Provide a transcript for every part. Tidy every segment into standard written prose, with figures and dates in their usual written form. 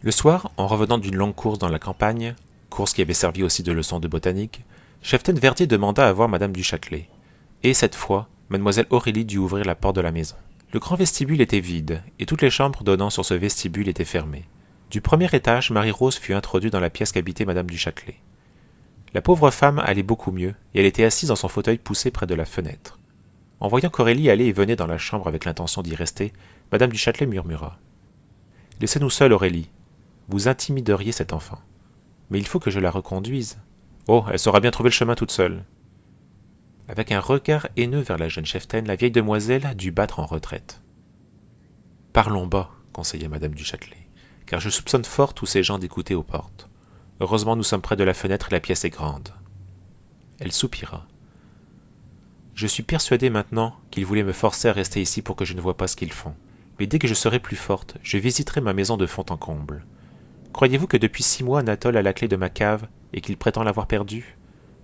Le soir, en revenant d'une longue course dans la campagne, course qui avait servi aussi de leçon de botanique, Cheftaine Verdier demanda à voir Madame du Châtelet. Et cette fois, Mademoiselle Aurélie dut ouvrir la porte de la maison. Le grand vestibule était vide, et toutes les chambres donnant sur ce vestibule étaient fermées. Du premier étage, Marie-Rose fut introduite dans la pièce qu'habitait Madame du Châtelet. La pauvre femme allait beaucoup mieux, et elle était assise dans son fauteuil poussé près de la fenêtre. En voyant qu'Aurélie allait et venait dans la chambre avec l'intention d'y rester, Madame du Châtelet murmura. « Laissez-nous seuls, Aurélie. Vous intimideriez cette enfant. Mais il faut que je la reconduise. Oh, elle saura bien trouver le chemin toute seule. » Avec un regard haineux vers la jeune cheftaine, la vieille demoiselle dut battre en retraite. « Parlons bas, conseilla Madame du Châtelet, car je soupçonne fort tous ces gens d'écouter aux portes. Heureusement nous sommes près de la fenêtre et la pièce est grande. » Elle soupira. « Je suis persuadée maintenant qu'ils voulaient me forcer à rester ici pour que je ne voie pas ce qu'ils font. Mais dès que je serai plus forte, je visiterai ma maison de fond en comble. Croyez-vous que depuis 6 mois Anatole a la clé de ma cave et qu'il prétend l'avoir perdue?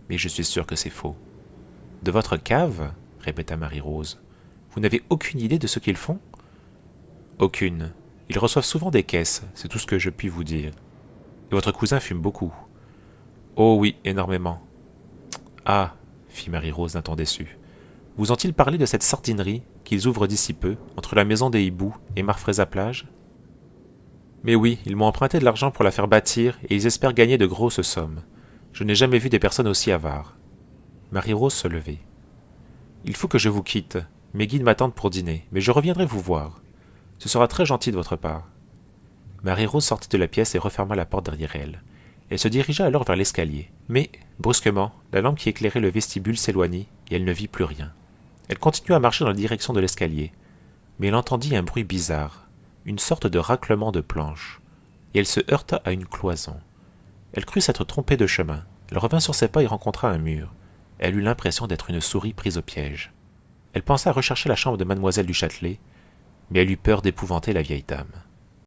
Mais je suis sûr que c'est faux. »« De votre cave ?» répéta Marie-Rose. « Vous n'avez aucune idée de ce qu'ils font ?»« Aucune. Ils reçoivent souvent des caisses, c'est tout ce que je puis vous dire. Et votre cousin fume beaucoup. »« Oh oui, énormément. »« Ah !» fit Marie-Rose d'un ton déçu. « Vous ont-ils parlé de cette sardinerie qu'ils ouvrent d'ici peu, entre la maison des hiboux et Marfraisa-Plage ? » Mais oui, ils m'ont emprunté de l'argent pour la faire bâtir et ils espèrent gagner de grosses sommes. Je n'ai jamais vu des personnes aussi avares. Marie-Rose se levait. « Il faut que je vous quitte. Mes guides m'attendent pour dîner, mais je reviendrai vous voir. Ce sera très gentil de votre part. » Marie-Rose sortit de la pièce et referma la porte derrière elle. Elle se dirigea alors vers l'escalier. Mais, brusquement, la lampe qui éclairait le vestibule s'éloignit et elle ne vit plus rien. Elle continua à marcher dans la direction de l'escalier, mais elle entendit un bruit bizarre, une sorte de raclement de planches, et elle se heurta à une cloison. Elle crut s'être trompée de chemin. Elle revint sur ses pas et rencontra un mur. Elle eut l'impression d'être une souris prise au piège. Elle pensa à rechercher la chambre de Mademoiselle du Châtelet, mais elle eut peur d'épouvanter la vieille dame.